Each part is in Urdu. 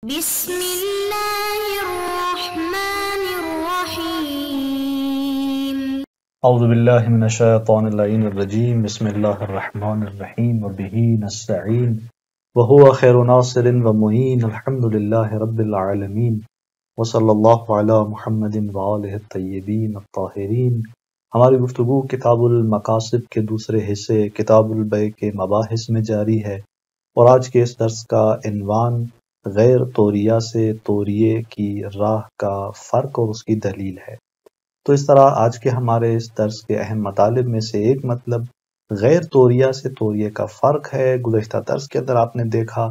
بسم اللہ الرحمن الرحیم اعوذ باللہ من الشیطان اللعین الرجیم بسم اللہ الرحمن الرحیم وبہ نستعین وہو خیر ناصر ومعین الحمد للہ رب العالمین وصلی اللہ علی محمد وآلہ الطیبین الطاہرین۔ ہماری گفتگو کتاب المقاصد کے دوسرے حصے کتاب البیع کے مباحث میں جاری ہے، اور آج کے اس درس کا عنوان غیر توریہ سے توریے کی راہ کا فرق اور اس کی دلیل ہے۔ تو اس طرح آج کے ہمارے اس درس کے اہم مطالب میں سے ایک مطلب غیر توریہ سے توریے کا فرق ہے۔ گزشتہ درس کے اندر آپ نے دیکھا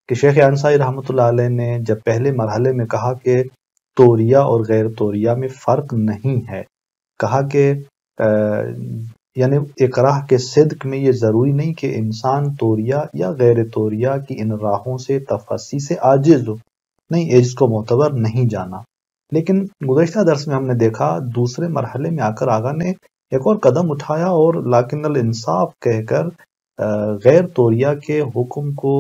کہ شیخ انصاری رحمۃ اللہ علیہ نے جب پہلے مرحلے میں کہا کہ توریہ اور غیر توریہ میں فرق نہیں ہے، کہا کہ یعنی اقراہ کے صدق میں یہ ضروری نہیں کہ انسان توریہ یا غیر توریہ کی ان راہوں سے تفصیل سے عاجز ہو، نہیں، عجز کو معتبر نہیں جانا۔ لیکن گزشتہ درس میں ہم نے دیکھا دوسرے مرحلے میں آ کر آقا نے ایک اور قدم اٹھایا اور لیکن الانصاف کہہ کر غیر توریہ کے حکم کو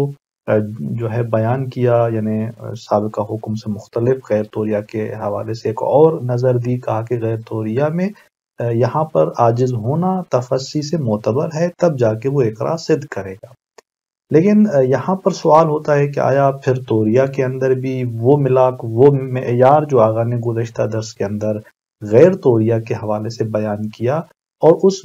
جو ہے بیان کیا، یعنی سابقہ حکم سے مختلف غیر توریہ کے حوالے سے ایک اور نظر دی، کہا کہ غیر توریہ میں یہاں پر عاجز ہونا تفصیل سے معتبر ہے، تب جا کے وہ اقرار صدق کرے گا۔ لیکن یہاں پر سوال ہوتا ہے کہ آیا پھر توریہ کے اندر بھی وہ ملاک، وہ معیار جو آقا نے گزشتہ درس کے اندر غیر توریہ کے حوالے سے بیان کیا، اور اس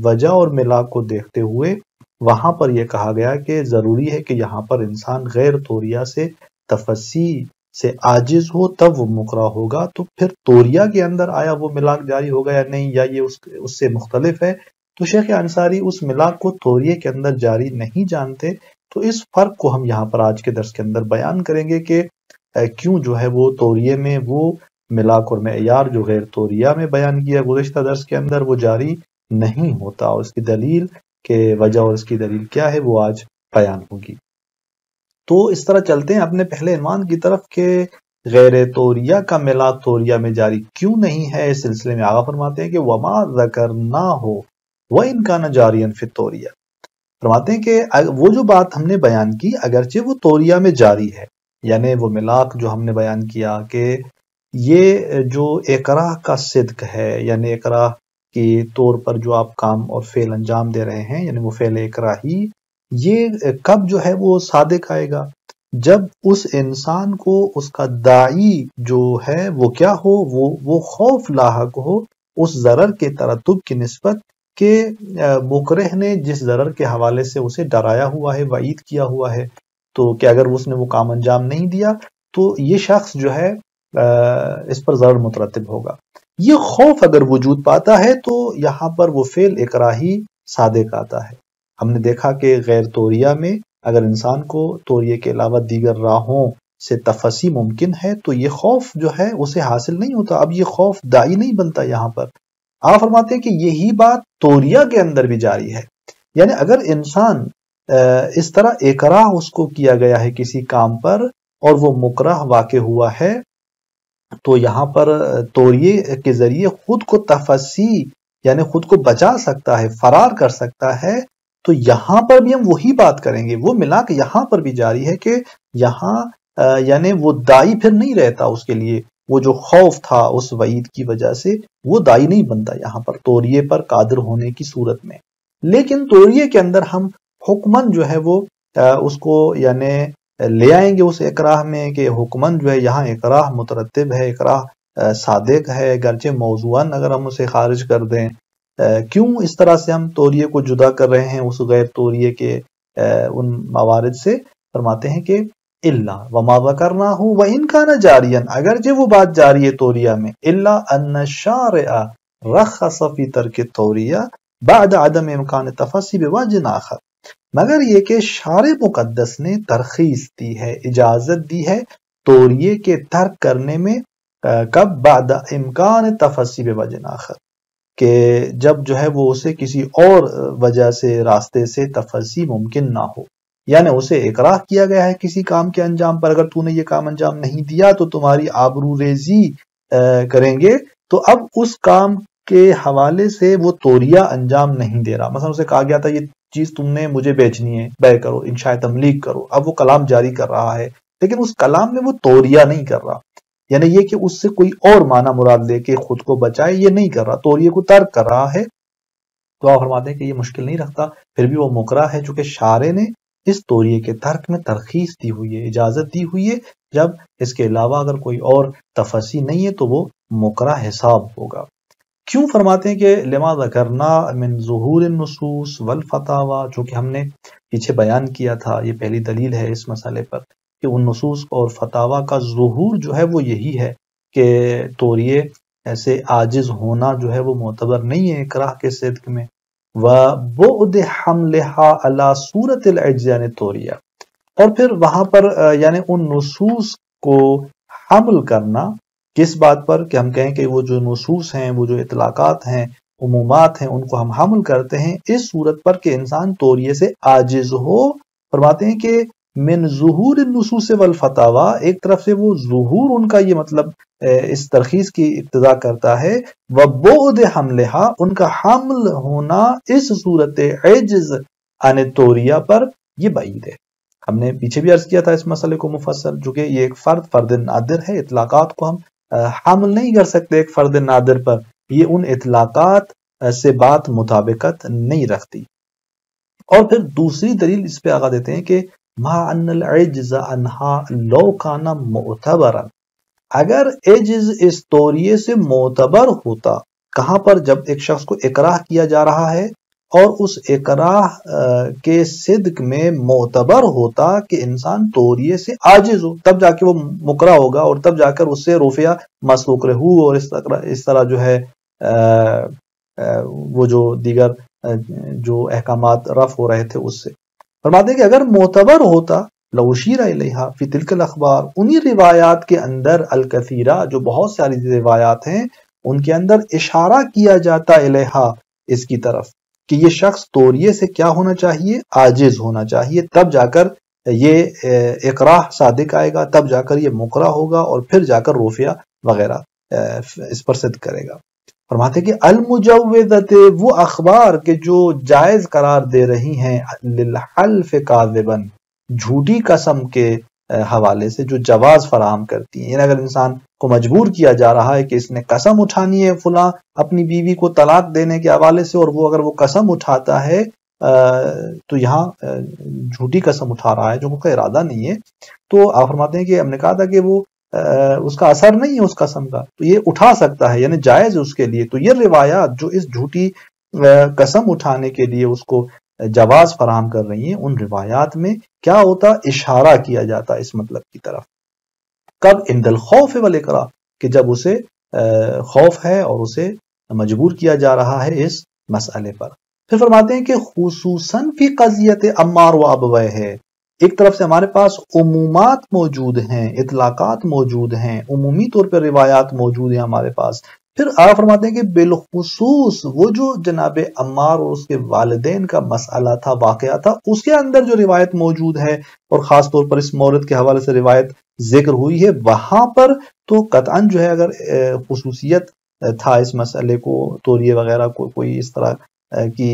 وجہ اور ملاک کو دیکھتے ہوئے وہاں پر یہ کہا گیا کہ ضروری ہے کہ یہاں پر انسان غیر توریہ سے تفصیل سے عاجز ہو تب وہ مکرہ ہوگا، تو پھر توریہ کے اندر آیا وہ ملاک جاری ہوگا یا نہیں، یا یہ اس سے مختلف ہے؟ تو شیخ انصاری اس ملاک کو توریہ کے اندر جاری نہیں جانتے، تو اس فرق کو ہم یہاں پر آج کے درس کے اندر بیان کریں گے کہ کیوں جو ہے وہ توریہ میں وہ ملاک اور معیار جو غیر توریہ میں بیان کیا گزشتہ درس کے اندر وہ جاری نہیں ہوتا، اور اس کی دلیل کے وجہ اور اس کی دلیل کیا ہے وہ آج بیان ہوگی۔ تو اس طرح چلتے ہیں اپنے پہلے عنوان کی طرف کہ غیر توریہ کا ملاک توریہ میں جاری کیوں نہیں ہے۔ اس سلسلے میں آغا فرماتے ہیں کہ وما ذکرناہ وَإِنْ كَانَ جَارِيًا فِي التوریہ، فرماتے ہیں کہ وہ جو بات ہم نے بیان کی اگرچہ وہ توریہ میں جاری ہے، یعنی وہ ملاک جو ہم نے بیان کیا کہ یہ جو اقراہ کا صدق ہے، یعنی اقراہ کے طور پر جو آپ کام اور فعل انجام دے رہے ہیں، یعنی وہ فعل اقراہی، یہ کب جو ہے وہ صادق آئے گا؟ جب اس انسان کو اس کا داعی جو ہے وہ کیا ہو، وہ خوف لاحق ہو اس ضرر کے ترتب کی نسبت کہ مکرہ نے جس ضرر کے حوالے سے اسے ڈرایا ہوا ہے، وعید کیا ہوا ہے، تو کہ اگر اس نے وہ کام انجام نہیں دیا تو یہ شخص جو ہے اس پر ضرر مترتب ہوگا۔ یہ خوف اگر وجود پاتا ہے تو یہاں پر وہ فعل اقراہی صادق آتا ہے۔ ہم نے دیکھا کہ غیر توریہ میں اگر انسان کو توریہ کے علاوہ دیگر راہوں سے تفصیل ممکن ہے تو یہ خوف جو ہے اسے حاصل نہیں ہوتا، اب یہ خوف داعی نہیں بنتا۔ یہاں پر آپ فرماتے ہیں کہ یہی بات توریہ کے اندر بھی جاری ہے، یعنی اگر انسان اس طرح اقراہ اس کو کیا گیا ہے کسی کام پر اور وہ مکرہ واقع ہوا ہے، تو یہاں پر توریہ کے ذریعے خود کو تفصیل یعنی خود کو بچا سکتا ہے، فرار کر سکتا ہے، تو یہاں پر بھی ہم وہی بات کریں گے۔ وہ ملاک یہاں پر بھی جاری ہے کہ یہاں یعنی وہ داعی پھر نہیں رہتا اس کے لیے، وہ جو خوف تھا اس وعید کی وجہ سے وہ داعی نہیں بنتا یہاں پر توریہ پر قادر ہونے کی صورت میں۔ لیکن توریہ کے اندر ہم حکمن جو ہے وہ اس کو یعنی لے آئیں گے اس اقراہ میں کہ حکمن جو ہے یہاں اقراہ مترتب ہے، اقراہ صادق ہے، گرچہ موضوعاً اگر ہم اسے خارج کر دیں۔ کیوں اس طرح سے ہم توریہ کو جدا کر رہے ہیں اس غیر توریہ کے ان موارد سے؟ فرماتے ہیں کہ الا وما ذکرناہ وان کان جاریا، اگرچہ وہ بات جاری ہے توریہ میں، الا ان الشارع رخص فی ترک التوریہ بعد عدم امکان تفصیل بوجہ آخر، مگر یہ کہ شارع مقدس نے ترخیص دی ہے، اجازت دی ہے توریہ کے ترک کرنے میں، کب؟ بعد امکان تفصیل بوجہ آخر، کہ جب جو ہے وہ اسے کسی اور وجہ سے راستے سے تفصیل ممکن نہ ہو، یعنی اسے اقراہ کیا گیا ہے کسی کام کے انجام پر، اگر تو نے یہ کام انجام نہیں دیا تو تمہاری آبرو ریزی کریں گے، تو اب اس کام کے حوالے سے وہ توریہ انجام نہیں دے رہا۔ مثلا اسے کہا گیا تھا یہ چیز تم نے مجھے بیچنی ہے، بیع کرو، انشاء تملیک کرو، اب وہ کلام جاری کر رہا ہے لیکن اس کلام میں وہ توریہ نہیں کر رہا، یعنی یہ کہ اس سے کوئی اور معنی مراد لے کے خود کو بچائے، یہ نہیں کر رہا، توریہ کو ترک کر رہا ہے۔ تو آپ فرماتے ہیں کہ یہ مشکل نہیں رکھتا، پھر بھی وہ مکرہ ہے، چونکہ شارع نے اس توریہ کے ترک میں ترخیص دی ہوئی ہے، اجازت دی ہوئی ہے، جب اس کے علاوہ اگر کوئی اور تفصیل نہیں ہے تو وہ مکرہ حساب ہوگا۔ کیوں فرماتے ہیں کہ لما ذکرنا من ظہور النصوص والفتاوی، جو کہ ہم نے پیچھے بیان کیا تھا، یہ پہلی دلیل ہے اس مسئلے پر کہ ان نصوص اور فتاوی کا ظہور جو ہے وہ یہی ہے کہ توریہ ایسے عاجز ہونا جو ہے وہ معتبر نہیں ہے اکراہ کے صدق میں، وَبُعْدِ حَمْلِهَا عَلَى صُورَةِ الْعِجْزِ یعنی توریہ، اور پھر وہاں پر یعنی ان نصوص کو حمل کرنا کس بات پر کہ ہم کہیں کہ وہ جو نصوص ہیں، وہ جو اطلاقات ہیں، عمومات ہیں، ان کو ہم حمل کرتے ہیں اس صورت پر کہ انسان توریہ سے عاجز ہو۔ فرماتے ہیں کہ من ظہور النصوص والفتاوی، ایک طرف سے وہ ظہور ان کا یہ مطلب اس ترخیص کی اقتضا کرتا ہے، وبعد حملہا ان کا حمل ہونا اس صورت عجز عن توریہ پر یہ بعید ہے۔ ہم نے پیچھے بھی عرض کیا تھا اس مسئلے کو مفصل، جو کہ یہ ایک فرد نادر ہے، اطلاقات کو ہم حمل نہیں کر سکتے ایک فرد نادر پر، یہ ان اطلاقات سے بات مطابقت نہیں رکھتی۔ اور پھر دوسری دلیل اس پہ آگاہ دیتے ہیں کہ ما ان العجز عنہا لو کان معتبرا، اگر عجز اس توریہ سے معتبر ہوتا، کہاں پر جب ایک شخص کو اکراہ کیا جا رہا ہے اور اس اکراہ کے صدق میں معتبر ہوتا کہ انسان توریہ سے عاجز ہو، تب جا کے وہ مکرہ ہوگا، اور تب جا کر اس سے رفع مسلوق رہو اور اس طرح جو ہے وہ جو دیگر جو احکامات رفع ہو رہے تھے اس سے۔ فرماتے ہیں کہ اگر معتبر ہوتا لو اشیر الیہا فی تلک الاخبار، انہی روایات کے اندر الکثیرہ جو بہت ساری روایات ہیں ان کے اندر اشارہ کیا جاتا الیہا اس کی طرف کہ یہ شخص توریہ سے کیا ہونا چاہیے، عاجز ہونا چاہیے، تب جا کر یہ اقراہ صادق آئے گا، تب جا کر یہ مکرہ ہوگا، اور پھر جا کر رفع وغیرہ اس پر صدق کرے گا۔ فرماتے کہ المجوزت وہ اخبار کے جو جائز قرار دے رہی ہیں للحلف کاذبا جھوٹی قسم کے حوالے سے، جو جواز فراہم کرتی ہیں، یعنی اگر انسان کو مجبور کیا جا رہا ہے کہ اس نے قسم اٹھانی ہے فلاں اپنی بیوی کو طلاق دینے کے حوالے سے، اور وہ اگر وہ قسم اٹھاتا ہے تو یہاں جھوٹی قسم اٹھا رہا ہے جو اس کا ارادہ نہیں ہے، تو آپ فرماتے ہیں کہ ہم نے کہا تھا کہ وہ اس کا اثر نہیں ہے اس قسم کا، تو یہ اٹھا سکتا ہے، یعنی جائز اس کے لیے۔ تو یہ روایات جو اس جھوٹی قسم اٹھانے کے لیے اس کو جواز فراہم کر رہی ہیں، ان روایات میں کیا ہوتا، اشارہ کیا جاتا اس مطلب کی طرف۔ کب؟ عند الخوف والاکراہ، کہ جب اسے خوف ہے اور اسے مجبور کیا جا رہا ہے اس مسئلے پر۔ پھر فرماتے ہیں کہ خصوصاً فی قضیت عمار و ابوہ ہے، ایک طرف سے ہمارے پاس عمومات موجود ہیں، اطلاقات موجود ہیں، عمومی طور پر روایات موجود ہیں ہمارے پاس۔ پھر آپ فرماتے ہیں کہ بالخصوص وہ جو جناب عمار اور اس کے والدین کا مسئلہ تھا، واقعہ تھا، اس کے اندر جو روایت موجود ہے، اور خاص طور پر اس مورد کے حوالے سے روایت ذکر ہوئی ہے، وہاں پر تو قطعاً جو ہے اگر خصوصیت تھا اس مسئلے کو، توریہ وغیرہ کو کوئی اس طرح کی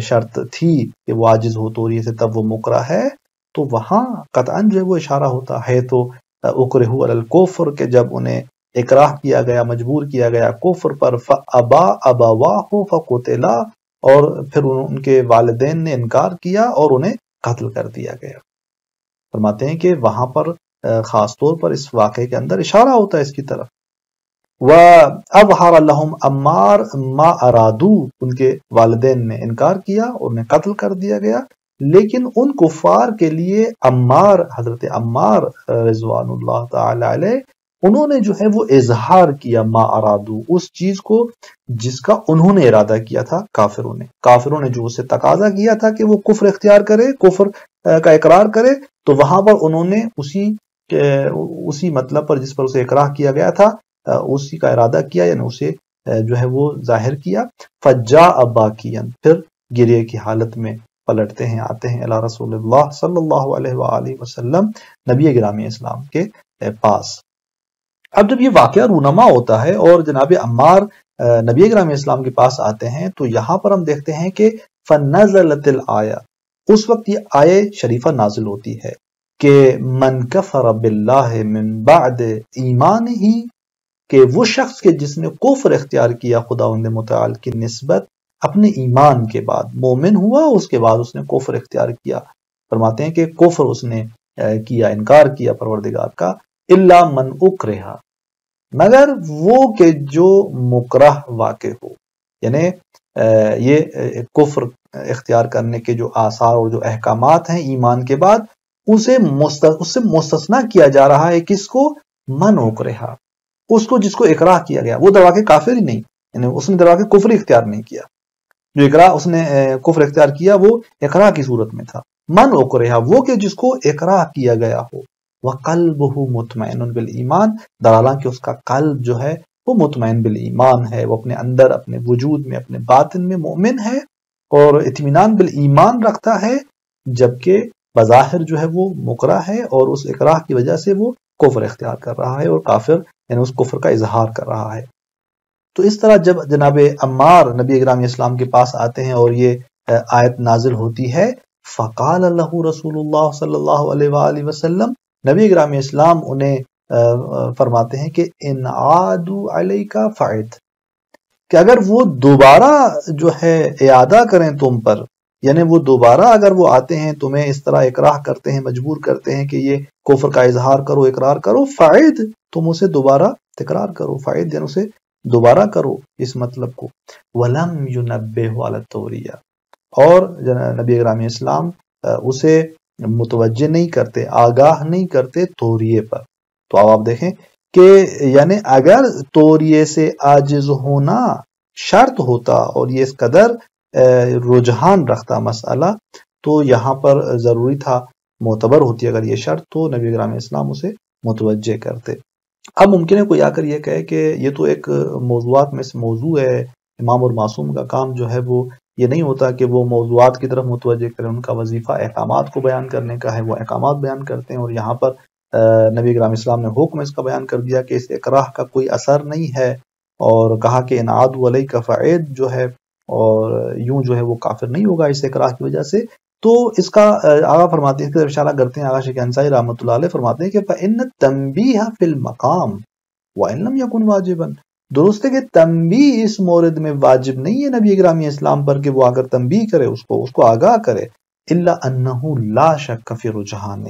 شرط تھی کہ وہ عاجز ہو توریہ سے تب وہ مکرہ ہے، تو وہاں قطعاً جو ہے وہ اشارہ ہوتا ہے تو اکرہوا علی الکفر، کہ جب انہیں اکراہ کیا گیا، مجبور کیا گیا کفر پر، فابا ابواہ فقتلا، اور پھر ان کے والدین نے انکار کیا اور انہیں قتل کر دیا گیا۔ فرماتے ہیں کہ وہاں پر خاص طور پر اس واقعے کے اندر اشارہ ہوتا ہے اس کی طرف۔ وَأَظْهَرَ لَهُمْ عَمَّارَ مَا أَرَادُوا، ان کے والدین نے انکار کیا اور انہیں قتل کر دیا گیا، لیکن ان کفار کے لیے عمار، حضرت عمار رضوان اللہ تعالی علیہ، انہوں نے جو ہے وہ اظہار کیا ما ارادو، اس چیز کو جس کا انہوں نے ارادہ کیا تھا کافروں نے جو اسے تقاضا کیا تھا کہ وہ کفر اختیار کرے، کفر کا اقرار کرے، تو وہاں پر انہوں نے اسی مطلب پر جس پر اسے اقرار کیا گیا تھا اسی کا ارادہ کیا، یعنی اسے جو ہے وہ ظاہر کیا۔ فجاء باکیا، پھر گریے کی حالت میں پلٹتے ہیں، آتے ہیں الی رسول اللہ صلی اللہ علیہ وآلہ وسلم، نبی گرامی اسلام کے پاس۔ اب جب یہ واقعہ رونما ہوتا ہے اور جناب عمار نبی گرامی اسلام کے پاس آتے ہیں، تو یہاں پر ہم دیکھتے ہیں کہ فنزلت الآیہ، اس وقت یہ آیہ شریفہ نازل ہوتی ہے، کہ من کفر باللہ من بعد ایمان ہی، کہ وہ شخص کے جس نے کفر اختیار کیا خداوند متعال کی نسبت اپنے ایمان کے بعد، مومن ہوا اس کے بعد اس نے کفر اختیار کیا. فرماتے ہیں کہ کفر اس نے کیا، انکار کیا پروردگار کا، الا من اکرہ، مگر وہ کہ جو مکرہ واقع ہو. یعنی یہ کفر اختیار کرنے کے جو آثار اور جو احکامات ہیں ایمان کے بعد، اس سے مستثنا کیا جا رہا ہے کس کو؟ من اکرہ، اس کو جس کو اکراہ کیا گیا. وہ درواقع کافر ہی نہیں، یعنی اس نے درواقع کفر اختیار نہیں کیا. جو اکراہ اس نے کفر اختیار کیا وہ اکراہ کی صورت میں تھا. من اکرہ، وہ کہ جس کو اکراہ کیا گیا ہو. وَقَلْبُهُ مُطْمَئِنٌ بِالْإِيمَانِ، در حالانکہ اس کا قلب جو ہے وہ مطمئن بالایمان ہے، وہ اپنے اندر، اپنے وجود میں، اپنے باطن میں مومن ہے اور اطمینان بالایمان رکھتا ہے، جبکہ بظاہر جو ہے وہ مکرہ ہے اور اس اکراہ کی وجہ سے وہ کفر اختیار کر رہا ہے اور کافر یعنی اس کفر کا اظہار کر رہا ہے. تو اس طرح جب جناب عمار نبی اکرم اسلام کے پاس آتے ہیں اور یہ آیت نازل ہوتی ہے، فقال له رسول اللہ صلی اللہ علیہ وآلہ وسلم، نبی اکرم اسلام انہیں فرماتے ہیں کہ ان عادوا علیک فعد، کہ اگر وہ دوبارہ جو ہے اعادہ کریں تم پر، یعنی وہ دوبارہ اگر وہ آتے ہیں تمہیں اس طرح اکراہ کرتے ہیں، مجبور کرتے ہیں کہ یہ کفر کا اظہار کرو، اقرار کرو، فعد، تم اسے دوبارہ تکرار کرو. فعد یعنی اسے دوبارہ کرو اس مطلب کو. ولم ينبه على التوریہ، اور نبی اکرم اسلام اسے متوجہ نہیں کرتے، آگاہ نہیں کرتے توریے پر. تو اب آپ دیکھیں کہ یعنی اگر توریے سے عاجز ہونا شرط ہوتا اور یہ اس قدر رجحان رکھتا مسئلہ، تو یہاں پر ضروری تھا، معتبر ہوتی اگر یہ شرط، تو نبی اکرم اسلام اسے متوجہ کرتے. اب ممکن ہے کوئی آ کر یہ کہے کہ یہ تو ایک موضوعات میں سے موضوع ہے، امام اور معصوم کا کام جو ہے وہ یہ نہیں ہوتا کہ وہ موضوعات کی طرف متوجہ کریں، ان کا وظیفہ احکامات کو بیان کرنے کا ہے، وہ احکامات بیان کرتے ہیں. اور یہاں پر نبی اکرم اسلام نے حکم اس کا بیان کر دیا کہ اس اکراہ کا کوئی اثر نہیں ہے، اور کہا کہ ان عادوا علیک فعد جو ہے، اور یوں جو ہے وہ کافر نہیں ہوگا اس اکراہ کی وجہ سے. تو اس کا آغا فرماتے ہیں، اس کا اشارہ کرتے ہیں آغا شیخ انصاری رحمۃ اللہ علیہ، فرماتے ہیں کہ فإن التنبیہ فی المقام وإن لم یکن واجبا، درست ہے کہ تنبیہ اس مورد میں واجب نہیں ہے نبی اکرم اسلام پر کہ وہ اگر تنبیہ کرے اس کو آگاہ کرے. الا انہ لا شک فی رجحانہ،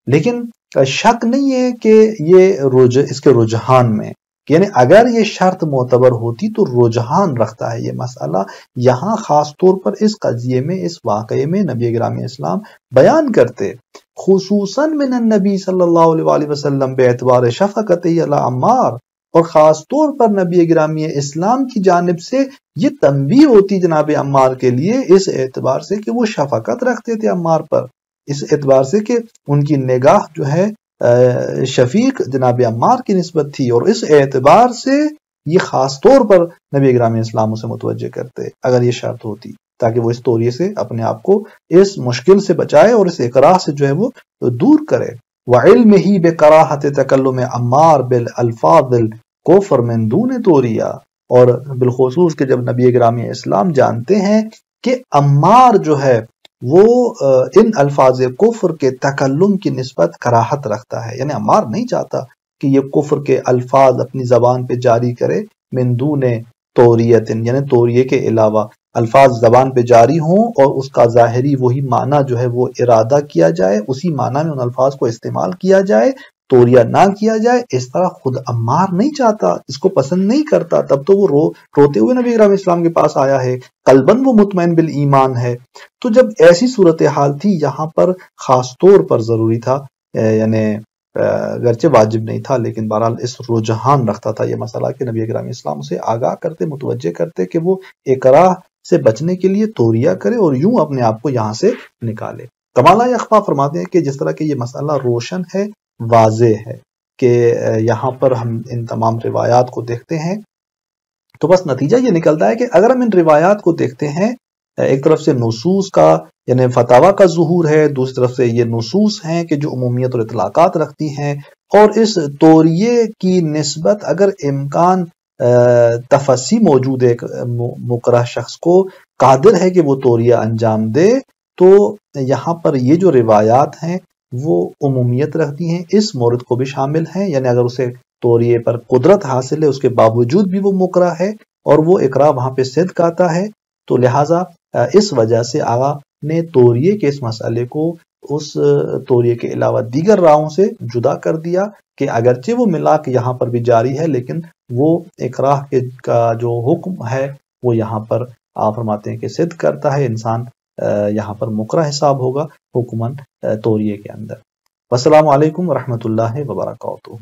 لیکن شک نہیں ہے کہ یہ اس کے رجحان میں، یعنی اگر یہ شرط معتبر ہوتی تو رجحان رکھتا ہے یہ مسئلہ. یہاں خاص طور پر اس قضیے میں، اس واقعے میں نبی اکرم اسلام بیان کرتے، خصوصاً من النبی صلی اللہ علیہ وسلم باعتبار شفقتہ علی عمار، اور خاص طور پر نبی اکرم اسلام کی جانب سے یہ تنبیہ ہوتی جناب عمار کے لیے، اس اعتبار سے کہ وہ شفقت رکھتے تھے عمار پر، اس اعتبار سے کہ ان کی نگاہ جو ہے شفیق جناب عمار کی نسبت تھی، اور اس اعتبار سے یہ خاص طور پر نبی اکرم اسلام اسے متوجہ کرتے اگر یہ شرط ہوتی، تاکہ وہ اس توریے سے اپنے آپ کو اس مشکل سے بچائے اور اس اکراہ سے جو ہے وہ دور کرے. وعلمہ بکراہت تکلم عمار بالالفاظ الکفر من دون توریہ، اور بالخصوص کہ جب نبی اکرم اسلام جانتے ہیں کہ عمار جو ہے وہ ان الفاظ کفر کے تکلم کی نسبت کراہت رکھتا ہے، یعنی عمار نہیں چاہتا کہ یہ کفر کے الفاظ اپنی زبان پہ جاری کرے، من دون توریت، یعنی توریے کے علاوہ الفاظ زبان پہ جاری ہوں اور اس کا ظاہری وہی معنی جو ہے وہ ارادہ کیا جائے، اسی معنی میں ان الفاظ کو استعمال کیا جائے، توریہ نہ کیا جائے. اس طرح خود عمار نہیں چاہتا، اس کو پسند نہیں کرتا، تب تو وہ روتے ہوئے نبی اکرم اسلام کے پاس آیا ہے، قلباً وہ مطمئن بالایمان ہے. تو جب ایسی صورتحال تھی، یہاں پر خاص طور پر ضروری تھا، یعنی گرچہ واجب نہیں تھا لیکن بہرحال اس رجحان رکھتا تھا یہ مسئلہ کہ نبی اکرم اسلام اسے آگاہ کرتے، متوجہ کرتے کہ وہ اکراہ سے بچنے کے لیے توریہ کرے اور یوں اپنے آپ کو یہاں سے نکالے. کمالہ یخفا فرماتے ہیں کہ جس طرح کہ یہ مسئلہ روشن ہے، واضح ہے، کہ یہاں پر ہم ان تمام روایات کو دیکھتے ہیں تو بس نتیجہ یہ نکلتا ہے کہ اگر ہم ان روایات کو دیکھتے ہیں، ایک طرف سے نصوص کا یعنی فتاوی کا ظہور ہے، دوسری طرف سے یہ نصوص ہیں کہ جو عمومیت اور اطلاقات رکھتی ہیں، اور اس توریے کی نسبت اگر امکان تفصی موجود ہے، مکرہ شخص کو قادر ہے کہ وہ توریہ انجام دے، تو یہاں پر یہ جو روایات ہیں وہ عمومیت رکھتی ہیں، اس مورد کو بھی شامل ہیں، یعنی اگر اسے توریے پر قدرت حاصل ہے اس کے باوجود بھی وہ مکرہ ہے اور وہ اقرار وہاں پہ صدق آتا ہے، تو لہٰذا اس وجہ سے آقا نے توریے کے اس مسئلے کو اس توریے کے علاوہ دیگر راہوں سے جدا کر دیا کہ اگرچہ وہ ملاک یہاں پر بھی جاری ہے لیکن وہ اقرار کا جو حکم ہے وہ یہاں پر آپ فرماتے ہیں کہ صدق کرتا ہے، انسان یہاں پر مکرہ حساب ہوگا حکماً توریے کے اندر۔ والسلام علیکم ورحمۃ اللہ وبرکاتہ۔